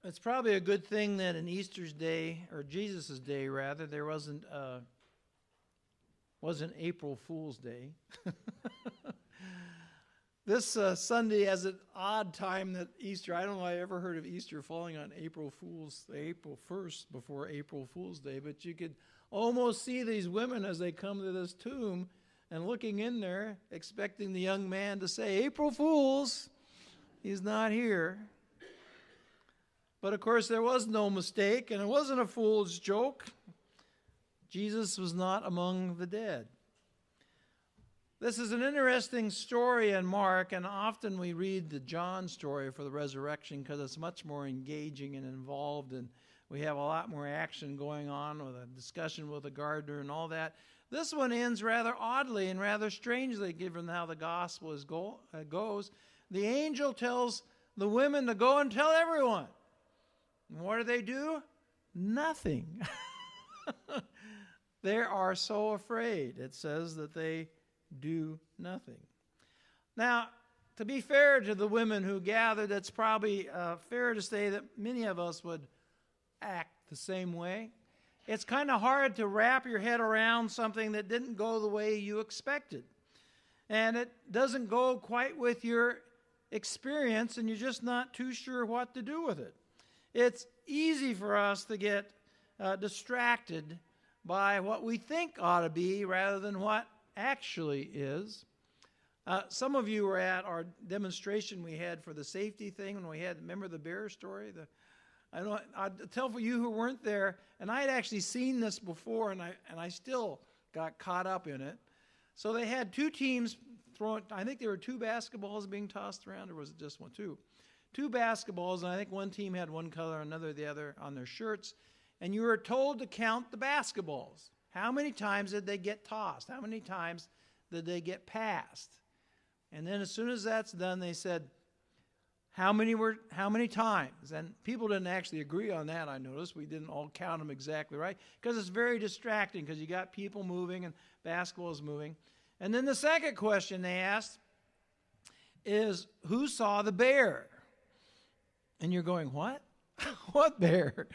It's probably a good thing that in Easter's day, or Jesus' day rather, there wasn't April Fool's Day. This Sunday has an odd time that Easter. I don't know if I ever heard of Easter falling on April 1st before April Fool's Day, but you could almost see these women as they come to this tomb and looking in there, expecting the young man to say, "April Fools, he's not here." But of course, there was no mistake, and it wasn't a fool's joke. Jesus was not among the dead. This is an interesting story in Mark, and often we read the John story for the resurrection because it's much more engaging and involved, and we have a lot more action going on with a discussion with the gardener and all that. This one ends rather oddly and rather strangely, given how the gospel goes. The angel tells the women to go and tell everyone. And what do? Nothing. They are so afraid. It says that they do nothing. Now, to be fair to the women who gathered, it's probably fair to say that many of us would act the same way. It's kind of hard to wrap your head around something that didn't go the way you expected. And it doesn't go quite with your experience, and you're just not too sure what to do with it. It's easy for us to get distracted by what we think ought to be rather than what actually is. Some of you were at our demonstration we had for the safety thing when we had, remember the bear story? I'd tell for you who weren't there, and I had actually seen this before, and I still got caught up in it. So they had two teams throwing, I think there were two basketballs being tossed around, or was it just one? Two basketballs, and I think one team had one color, another the other on their shirts, and you were told to count the basketballs. How many times did they get tossed? How many times did they get passed? And then as soon as that's done, they said, how many times? And people didn't actually agree on that, I noticed. We didn't all count them exactly right, because it's very distracting, because you got people moving and basketballs moving. And then the second question they asked is, who saw the bear? And you're going, what? What bear?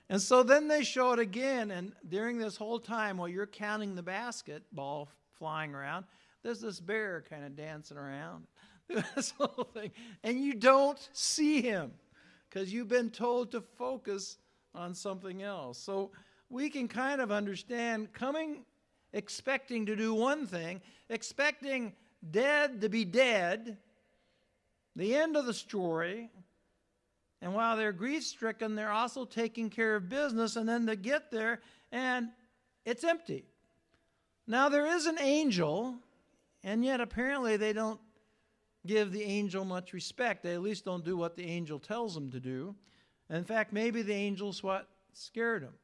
And so then they show it again, and during this whole time while you're counting the basketball flying around, there's this bear kind of dancing around, this whole thing. And you don't see him because you've been told to focus on something else. So we can kind of understand coming expecting to do one thing, expecting dead to be dead, the end of the story. And while they're grief-stricken, they're also taking care of business, and then they get there, and it's empty. Now, there is an angel, and yet apparently they don't give the angel much respect. They at least don't do what the angel tells them to do. And in fact, maybe the angel's what scared them.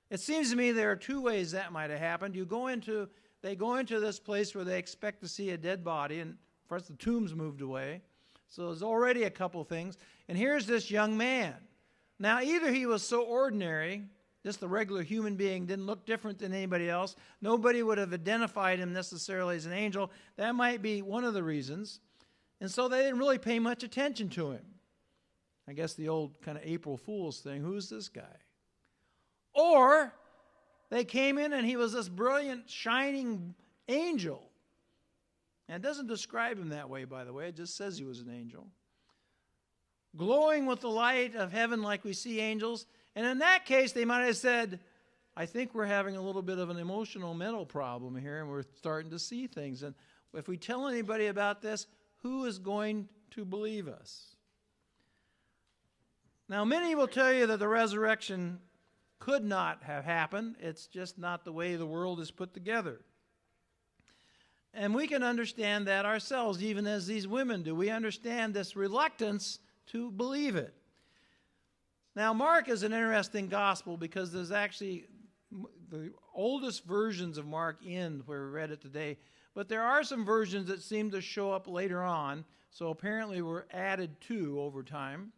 It seems to me there are two ways that might have happened. They go into this place where they expect to see a dead body, and first the tomb's moved away. So there's already a couple things. And here's this young man. Now, either he was so ordinary, just a regular human being, didn't look different than anybody else. Nobody would have identified him necessarily as an angel. That might be one of the reasons. And so they didn't really pay much attention to him. I guess the old kind of April Fool's thing, who's this guy? Or they came in and he was this brilliant, shining angel. And it doesn't describe him that way, by the way. It just says he was an angel. Glowing with the light of heaven like we see angels. And in that case, they might have said, I think we're having a little bit of an emotional mental problem here, and we're starting to see things. And if we tell anybody about this, who is going to believe us? Now, many will tell you that the resurrection could not have happened. It's just not the way the world is put together. And we can understand that ourselves, even as these women do. We understand this reluctance to believe it. Now, Mark is an interesting gospel because there's actually the oldest versions of Mark end where we read it today. But there are some versions that seem to show up later on, so apparently were added to over time.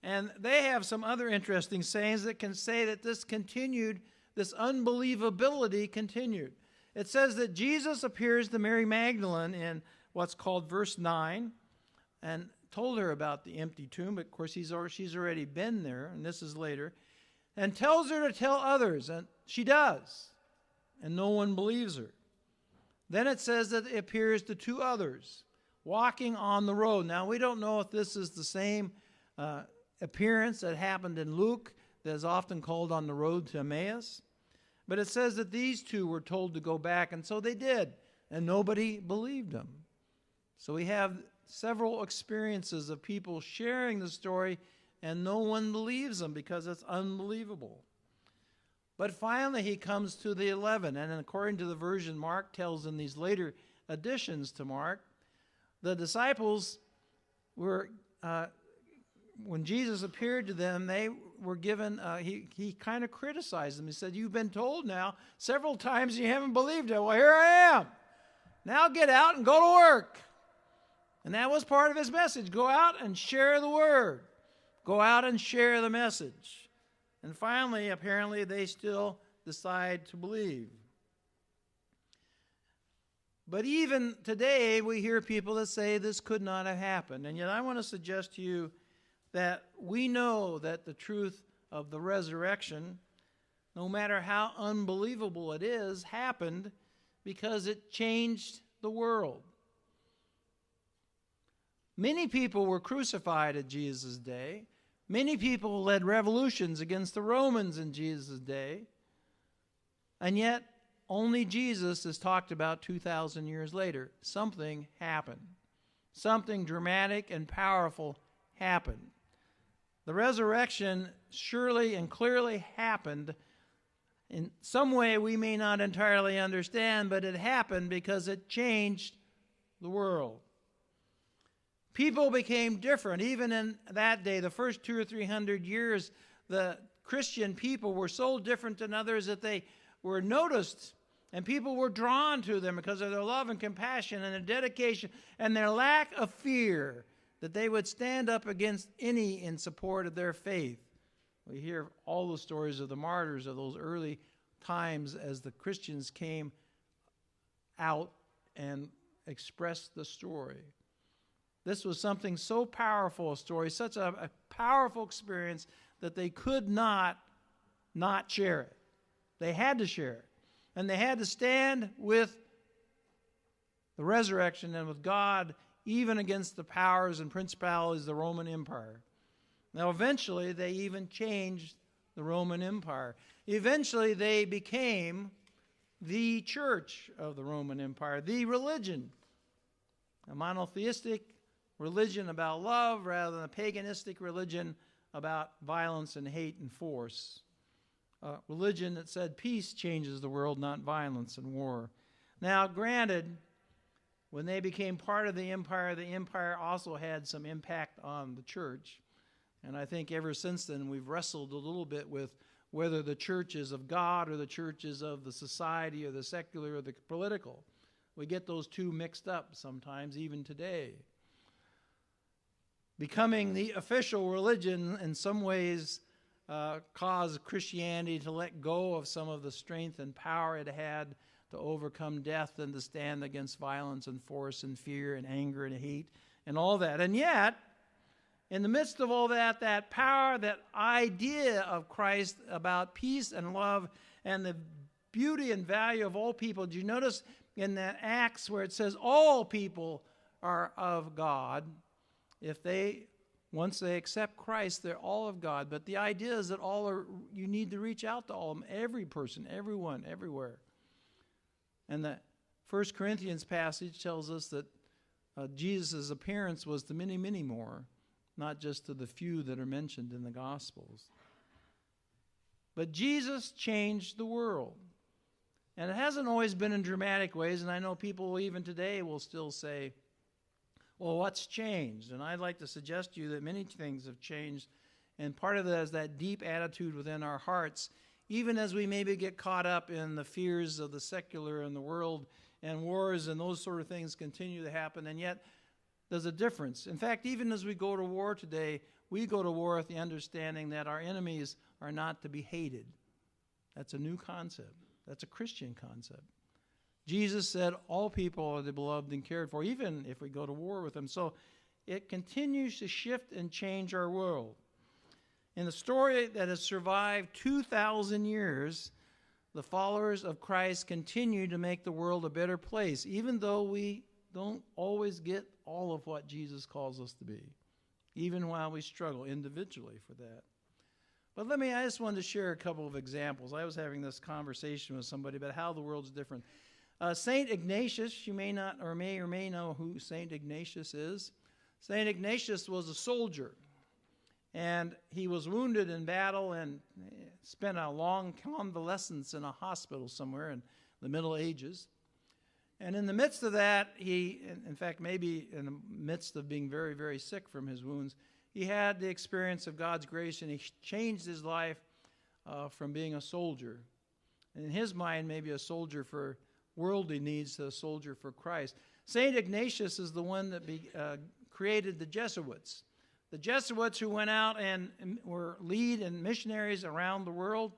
And they have some other interesting sayings that can say that this unbelievability continued. It says that Jesus appears to Mary Magdalene in what's called verse 9, and told her about the empty tomb, but of course she's already been there, and this is later, and tells her to tell others, and she does, and no one believes her. Then it says that it appears to two others walking on the road. Now, we don't know if this is the same appearance that happened in Luke, that is often called on the road to Emmaus. But it says that these two were told to go back, and so they did, and nobody believed them. So we have several experiences of people sharing the story, and no one believes them because it's unbelievable. But finally he comes to the 11, and according to the version Mark tells in these later additions to Mark, the disciples were, when Jesus appeared to them, they were given, he kind of criticized them. He said, you've been told now several times you haven't believed it. Well, here I am. Now get out and go to work. And that was part of his message. Go out and share the word. Go out and share the message. And finally, apparently, they still decide to believe. But even today, we hear people that say this could not have happened. And yet I want to suggest to you that we know that the truth of the resurrection, no matter how unbelievable it is, happened because it changed the world. Many people were crucified at Jesus' day. Many people led revolutions against the Romans in Jesus' day. And yet, only Jesus is talked about 2,000 years later. Something happened. Something dramatic and powerful happened. The resurrection surely and clearly happened. In some way we may not entirely understand, but it happened because it changed the world. People became different. Even in that day, the first 200 or 300 years, the Christian people were so different than others that they were noticed, and people were drawn to them because of their love and compassion and their dedication and their lack of fear, that they would stand up against any in support of their faith. We hear all the stories of the martyrs of those early times as the Christians came out and expressed the story. This was something so powerful a story, such a powerful experience that they could not share it. They had to share it. And they had to stand with the resurrection and with God, even against the powers and principalities of the Roman Empire. Now, eventually, they even changed the Roman Empire. Eventually, they became the church of the Roman Empire, the religion, a monotheistic religion about love rather than a paganistic religion about violence and hate and force. A religion that said peace changes the world, not violence and war. Now, granted, when they became part of the empire also had some impact on the church. And I think ever since then we've wrestled a little bit with whether the church is of God or the church is of the society or the secular or the political. We get those two mixed up sometimes, even today. Becoming the official religion in some ways caused Christianity to let go of some of the strength and power it had to overcome death and to stand against violence and force and fear and anger and hate and all that. And yet, in the midst of all that, that power, that idea of Christ about peace and love and the beauty and value of all people, do you notice in that Acts where it says all people are of God? Once they accept Christ, they're all of God. But the idea is that you need to reach out to all of them, every person, everyone, everywhere. And the 1 Corinthians passage tells us that Jesus' appearance was to many, many more, not just to the few that are mentioned in the Gospels. But Jesus changed the world. And it hasn't always been in dramatic ways, and I know people even today will still say, well, what's changed? And I'd like to suggest to you that many things have changed, and part of that is that deep attitude within our hearts, even as we maybe get caught up in the fears of the secular and the world and wars and those sort of things continue to happen, and yet there's a difference. In fact, even as we go to war today, we go to war with the understanding that our enemies are not to be hated. That's a new concept. That's a Christian concept. Jesus said all people are the beloved and cared for, even if we go to war with them. So it continues to shift and change our world. In the story that has survived 2,000 years, the followers of Christ continue to make the world a better place, even though we don't always get all of what Jesus calls us to be, even while we struggle individually for that. But I just wanted to share a couple of examples. I was having this conversation with somebody about how the world's different. St. Ignatius, you may not or may know who St. Ignatius is. St. Ignatius was a soldier, and he was wounded in battle and spent a long convalescence in a hospital somewhere in the Middle Ages. And in the midst of that, in fact, maybe in the midst of being very, very sick from his wounds, he had the experience of God's grace, and he changed his life from being a soldier. And in his mind, maybe a soldier for worldly needs to a soldier for Christ. St. Ignatius is the one that created the Jesuits. The Jesuits who went out and were lead and missionaries around the world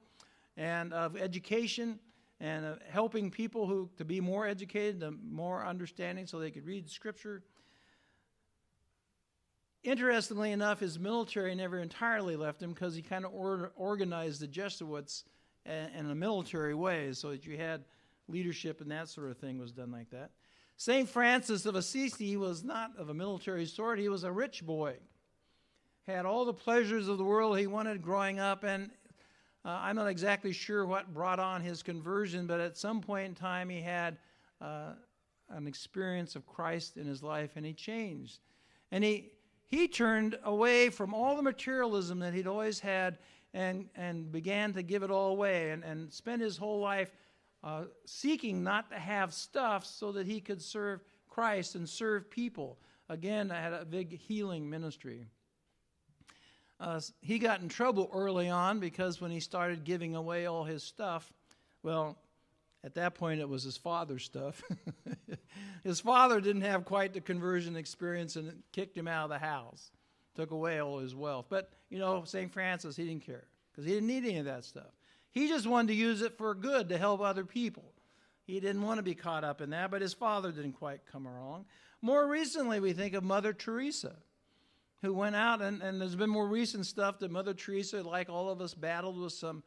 and of education and helping people to be more educated, to more understanding so they could read Scripture. Interestingly enough, his military never entirely left him because he kind of organized the Jesuits in a military way so that you had leadership and that sort of thing was done like that. St. Francis of Assisi was not of a military sort. He was a rich boy. Had all the pleasures of the world he wanted growing up, and I'm not exactly sure what brought on his conversion, but at some point in time he had an experience of Christ in his life, and he changed. And he turned away from all the materialism that he'd always had and began to give it all away and spent his whole life seeking not to have stuff so that he could serve Christ and serve people. Again, I had a big healing ministry. He got in trouble early on because when he started giving away all his stuff, well, at that point it was his father's stuff. His father didn't have quite the conversion experience and kicked him out of the house, took away all his wealth. But, St. Francis, he didn't care because he didn't need any of that stuff. He just wanted to use it for good to help other people. He didn't want to be caught up in that, but his father didn't quite come along. More recently, we think of Mother Teresa, who went out, and there's been more recent stuff that Mother Teresa, like all of us, battled with some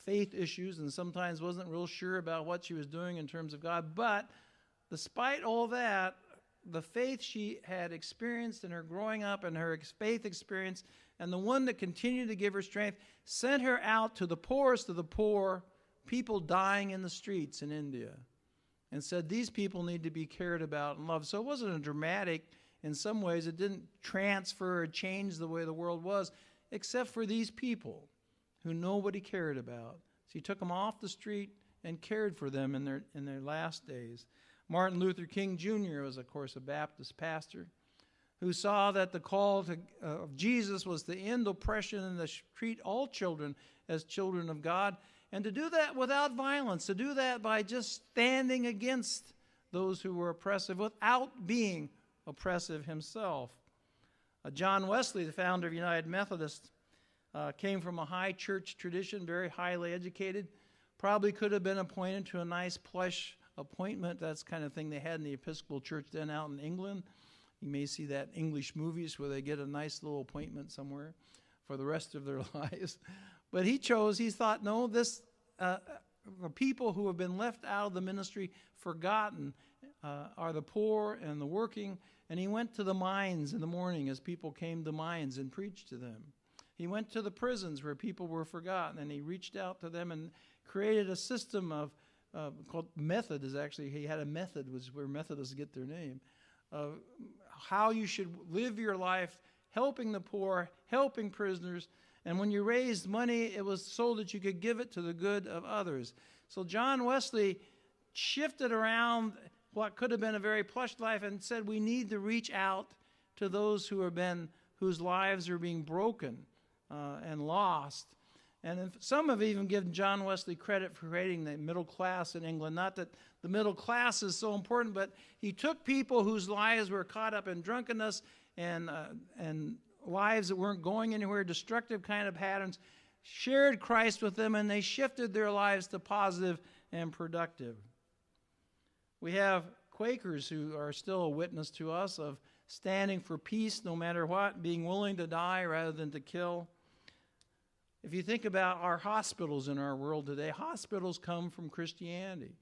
faith issues and sometimes wasn't real sure about what she was doing in terms of God. But despite all that, the faith she had experienced in her growing up and her faith experience, and the one that continued to give her strength, sent her out to the poorest of the poor, people dying in the streets in India, and said these people need to be cared about and loved. So it wasn't a dramatic, in some ways, it didn't transfer or change the way the world was, except for these people who nobody cared about. She took them off the street and cared for them in their last days. Martin Luther King Jr. was, of course, a Baptist pastor who saw that the call of Jesus was to end oppression and to treat all children as children of God, and to do that without violence, to do that by just standing against those who were oppressive without being oppressive himself. John Wesley, the founder of United Methodist, came from a high church tradition, very highly educated, probably could have been appointed to a nice plush appointment. That's the kind of thing they had in the Episcopal Church then out in England. You may see that in English movies where they get a nice little appointment somewhere for the rest of their lives. But he thought, no, the people who have been left out of the ministry, forgotten, are the poor and the working. And he went to the mines in the morning as people came to mines and preached to them. He went to the prisons where people were forgotten, and he reached out to them and created a system called Method. He had a method, which is where Methodists get their name, of how you should live your life, helping the poor, helping prisoners. And when you raised money, it was so that you could give it to the good of others. So John Wesley shifted around what could have been a very plush life and said we need to reach out to those whose lives are being broken and lost. And some have even given John Wesley credit for creating the middle class in England. Not that the middle class is so important, but he took people whose lives were caught up in drunkenness and lives that weren't going anywhere, destructive kind of patterns, shared Christ with them, and they shifted their lives to positive and productive. We have Quakers who are still a witness to us of standing for peace no matter what, being willing to die rather than to kill. If you think about our hospitals in our world today, hospitals come from Christianity.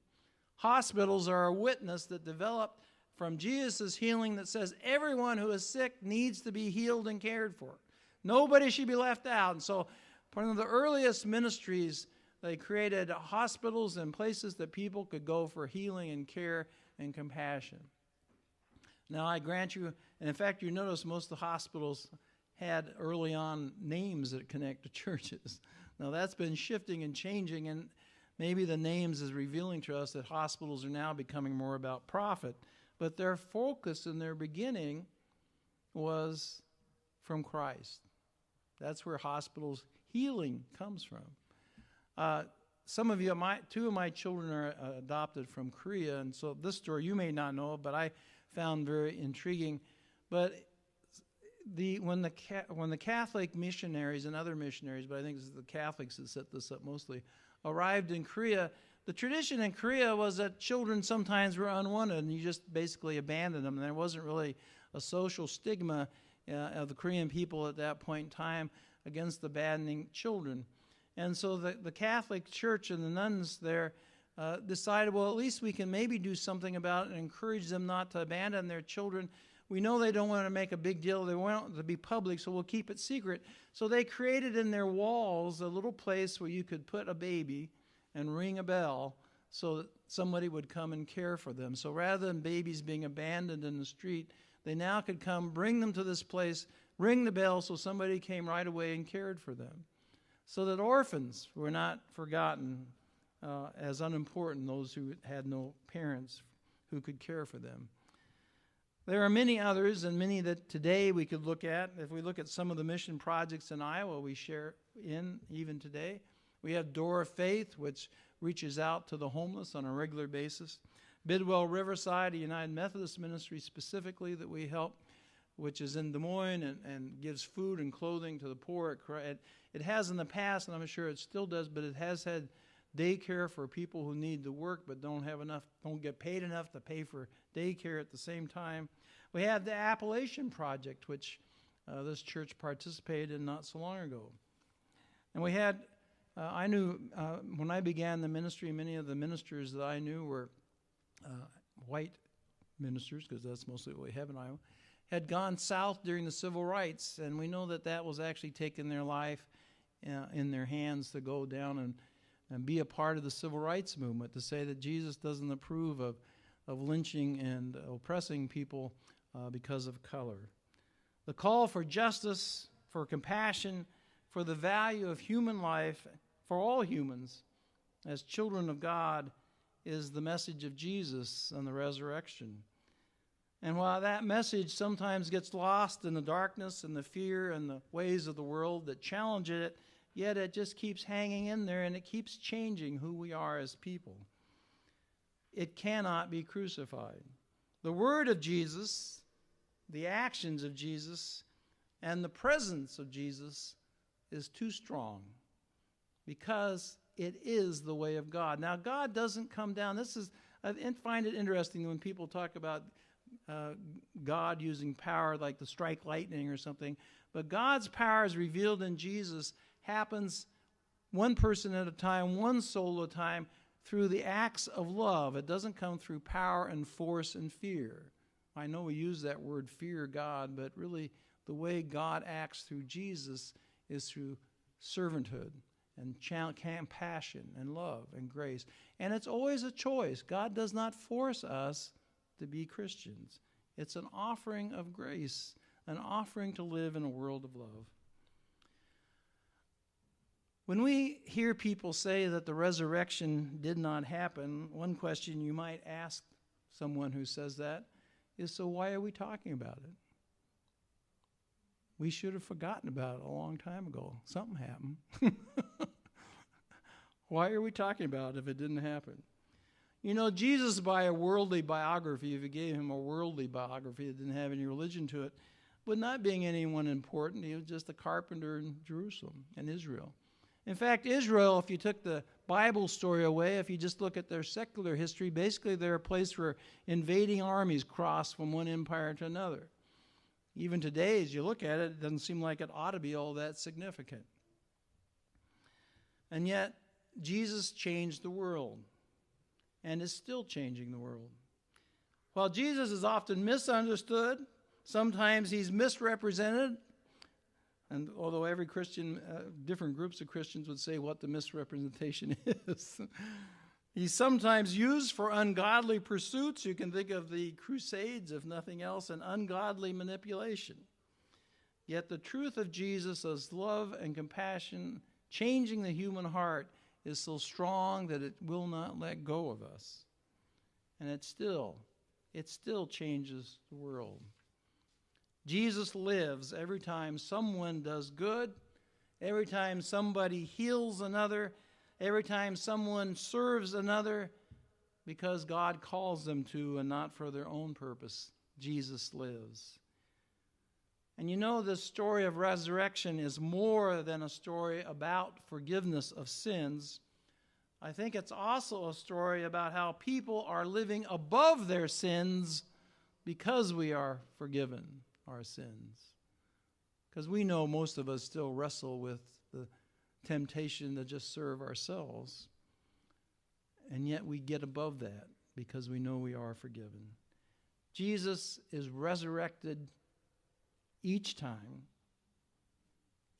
Hospitals are a witness that developed from Jesus' healing that says everyone who is sick needs to be healed and cared for. Nobody should be left out. And so one of the earliest ministries, they created hospitals and places that people could go for healing and care and compassion. Now, I grant you, and in fact, you notice most of the hospitals had early on names that connect to churches. Now, that's been shifting and changing, and maybe the names is revealing to us that hospitals are now becoming more about profit. But their focus in their beginning was from Christ. That's where hospitals' healing comes from. Some of you, two of my children are adopted from Korea, and so this story you may not know, but I found very intriguing. But when the Catholic missionaries and other missionaries, but I think this is the Catholics that set this up mostly, arrived in Korea, the tradition in Korea was that children sometimes were unwanted, and you just basically abandoned them. And there wasn't really a social stigma of the Korean people at that point in time against abandoning children. And so the Catholic Church and the nuns there decided, well, at least we can maybe do something about it and encourage them not to abandon their children. We know they don't want to make a big deal. They want it to be public, so we'll keep it secret. So they created in their walls a little place where you could put a baby and ring a bell so that somebody would come and care for them. So rather than babies being abandoned in the street, they now could come, bring them to this place, ring the bell so somebody came right away and cared for them. So that orphans were not forgotten as unimportant, those who had no parents who could care for them. There are many others, and many that today we could look at. If we look at some of the mission projects in Iowa we share in even today, we have Door of Faith, which reaches out to the homeless on a regular basis. Bidwell Riverside, a United Methodist ministry specifically that we help, which is in Des Moines and gives food and clothing to the poor. It has in the past, and I'm sure it still does, but it has had daycare for people who need to work but don't get paid enough to pay for daycare at the same time. We have the Appalachian Project, which this church participated in not so long ago. And we had, I knew when I began the ministry, many of the ministers that I knew were white ministers, because that's mostly what we have in Iowa, had gone south during the civil rights, and we know that that was actually taking their life in their hands to go down and be a part of the civil rights movement, to say that Jesus doesn't approve of lynching and oppressing people because of color. The call for justice, for compassion, for the value of human life, for all humans as children of God, is the message of Jesus and the resurrection. And while that message sometimes gets lost in the darkness and the fear and the ways of the world that challenge it, yet it just keeps hanging in there and it keeps changing who we are as people. It cannot be crucified. The word of Jesus, the actions of Jesus, and the presence of Jesus is too strong because it is the way of God. Now, God doesn't come down. I find it interesting when people talk about God using power like to strike lightning or something. But God's power is revealed in Jesus, happens one person at a time, one soul at a time, through the acts of love. It doesn't come through power and force and fear. I know we use that word fear God, but really the way God acts through Jesus is through servanthood and compassion and love and grace. And it's always a choice. God does not force us to be Christians. It's an offering of grace, an offering to live in a world of love. When we hear people say that the resurrection did not happen, one question you might ask someone who says that is, so why are we talking about it? We should have forgotten about it a long time ago. Something happened. Why are we talking about it if it didn't happen? You know, Jesus, by a worldly biography, if you gave him a worldly biography that didn't have any religion to it, but not being anyone important, he was just a carpenter in Jerusalem and Israel. In fact, Israel, if you took the Bible story away, if you just look at their secular history, basically they're a place where invading armies crossed from one empire to another. Even today, as you look at it, it doesn't seem like it ought to be all that significant. And yet, Jesus changed the world and is still changing the world. While Jesus is often misunderstood, sometimes he's misrepresented, and although every Christian, different groups of Christians would say what the misrepresentation is, he's sometimes used for ungodly pursuits. You can think of the Crusades, if nothing else, and ungodly manipulation. Yet the truth of Jesus as love and compassion, changing the human heart, is so strong that it will not let go of us. And it still changes the world. Jesus lives every time someone does good, every time somebody heals another, every time someone serves another, because God calls them to and not for their own purpose. Jesus lives. And you know, this story of resurrection is more than a story about forgiveness of sins. I think it's also a story about how people are living above their sins because we are forgiven our sins. Because we know most of us still wrestle with the temptation to just serve ourselves. And yet we get above that because we know we are forgiven. Jesus is resurrected each time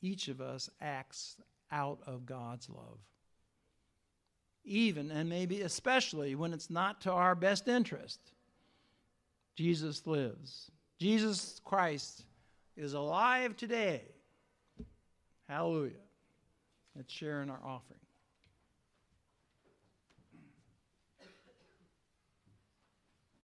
each of us acts out of God's love. Even and maybe especially when it's not to our best interest. Jesus lives. Jesus Christ is alive today. Hallelujah. Let's share in our offering.